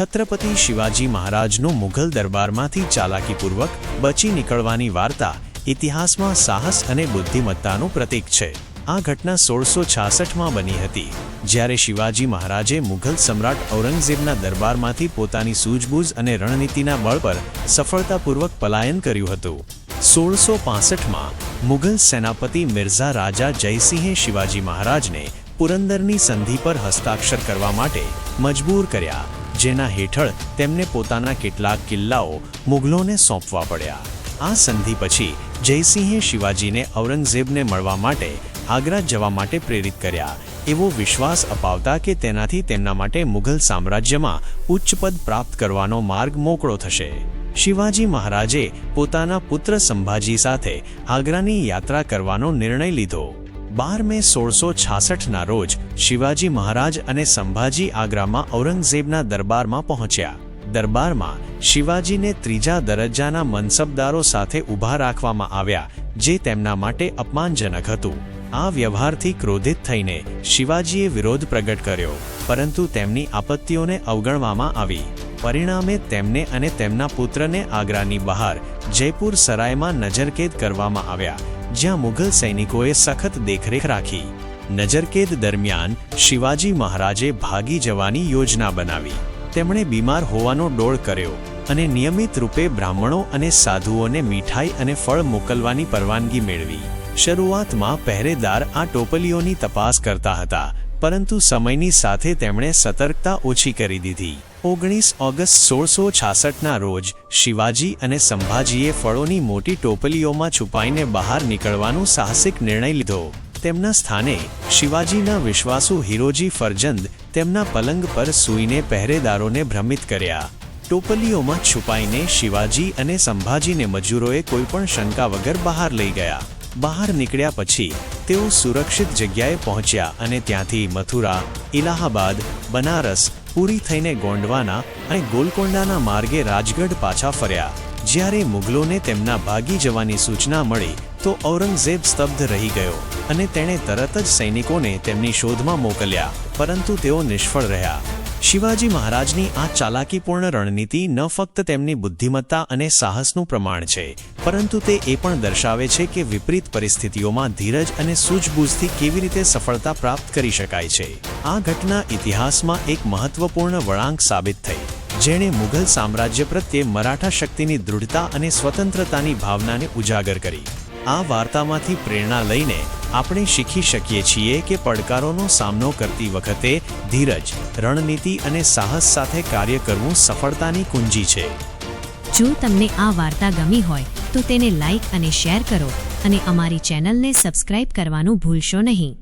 છત્રપતિ શિવાજી મહારાજનો મુઘલ દરબારમાંથી ચાલાકીપૂર્વક બચી નીકળવાની વાર્તા ઇતિહાસમાં સાહસ અને બુદ્ધિમત્તાનું પ્રતીક છે। આ ઘટના 1666માં બની હતી, જ્યારે શિવાજી મહારાજે મુઘલ સમ્રાટ ઔરંગઝેબના દરબારમાંથી પોતાની સૂઝબૂઝ અને રણનીતિના બળ પર સફળતાપૂર્વક પલાયન કર્યું હતું। 1665માં મુઘલ સેનાપતિ મિર્ઝા રાજા જયસિંહે શિવાજી મહારાજને પુરંદરની સંધિ પર હસ્તાક્ષર કરવા માટે મજબૂર કર્યા, જેના હેઠળ તેમને પોતાના કેટલાક કિલ્લાઓ મુઘલોને સોંપવા પડ્યા। આ સંધિ પછી જયસિંહે શિવાજીને ઔરંગઝેબને મળવા માટે આગ્રા જવા માટે પ્રેરિત કર્યા, એવો વિશ્વાસ અપાવતા કે તેનાથી તેમના માટે મુઘલ સામ્રાજ્યમાં ઉચ્ચ પદ પ્રાપ્ત કરવાનો માર્ગ મોકળો થશે। શિવાજી મહારાજે પોતાના પુત્ર સંભાજી સાથે આગ્રાની યાત્રા કરવાનો નિર્ણય લીધો। 12 મે 1666ના રોજ શિવાજી મહારાજ અને સંભાજી આગ્રામાં ઔરંગઝેબના દરબારમાં પહોંચ્યા। દરબારમાં શિવાજીને ત્રીજા દરજ્જાના મનસબદારો સાથે ઊભા રાખવામાં આવ્યા, જે તેમના માટે અપમાનજનક હતું। આ વ્યવહારથી ક્રોધિત થઈને શિવાજીએ વિરોધ પ્રગટ કર્યો, પરંતુ તેમની આપત્તિઓને અવગણવામાં આવી। પરિણામે તેમને અને તેમના પુત્રને આગ્રાની બહાર જયપુર સરાયમાં નજરકેદ કરવામાં આવ્યા, જ્યાં મુઘલ સૈનિકોએ સખત દેખરેખ રાખી। નજરકેદ દરમિયાન શિવાજી મહારાજે ભાગી જવાની યોજના બનાવી। તેમણે બીમાર હોવાનો ડોળ કર્યો અને નિયમિત રૂપે બ્રાહ્મણો અને સાધુઓને મીઠાઈ અને ફળ મોકલવાની પરવાનગી મેળવી। શરૂઆતમાં પહેરેદાર આ ટોપલીઓની તપાસ કરતા હતા, પરંતુ સમયની સાથે તેમણે સતર્કતા ઓછી કરી દીધી। 19 ઓગસ્ટ 1666ના રોજ શિવાજી અને સંભાજીએ ફળોની મોટી ટોપલીઓમાં છુપાઈને બહાર નીકળવાનો સાહસિક નિર્ણય લીધો। તેમના સ્થાને શિવાજીના વિશ્વાસુ હિરોજી ફરજંદ તેમના પલંગ પર સૂઈને પહેરેદારોને ભ્રમિત કર્યા। ટોપલીઓમાં છુપાઈને શિવાજી અને સંભાજીને મજૂરોએ કોઈપણ શંકા વગર બહાર લઈ ગયા। બહાર નીકળ્યા પછી તેઓ સુરક્ષિત જગ્યાએ પહોંચ્યા અને ત્યાંથી મથુરા, ઇલાહાબાદ, બનારસ, પૂરી થઈને ગોંડવાના અને ગોલકોંડાના માર્ગે રાજગઢ પાછા ફર્યા। જ્યારે મુઘલોને તેમના ભાગી જવાની સૂચના મળી તો ઔરંગઝેબ સ્તબ્ધ રહી ગયો અને તેણે તરત જ સૈનિકોને તેમની શોધમાં મોકલ્યા, પરંતુ તેઓ નિષ્ફળ રહ્યા। શિવાજી મહારાજની આ ચાલાકીપૂર્ણ રણનીતિ ન ફક્ત તેમની બુદ્ધિમત્તા અને સાહસનું પ્રમાણ છે, પરંતુ તે એ પણ દર્શાવે છે કે વિપરીત પરિસ્થિતિઓમાં ધીરજ અને સૂઝબૂઝથી કેવી રીતે સફળતા પ્રાપ્ત કરી શકાય છે। આ ઘટના ઇતિહાસમાં એક મહત્વપૂર્ણ વળાંક સાબિત થઈ, જેણે મુઘલ સામ્રાજ્ય પ્રત્યે મરાઠા શક્તિની દૃઢતા અને સ્વતંત્રતાની ભાવનાને ઉજાગર કરી। આ વાર્તામાંથી પ્રેરણા લઈને આપણે શીખી શકીએ છીએ કે પડકારોનો સામનો કરતી વખતે ધીરજ, રણનીતિ અને સાહસ સાથે કાર્ય કરવું સફળતાની કુંજી છે। જો તમને આ વાર્તા ગમી હોય તો તેને લાઈક અને શેર કરો અને અમારી ચેનલને સબસ્ક્રાઇબ કરવાનું ભૂલશો નહીં।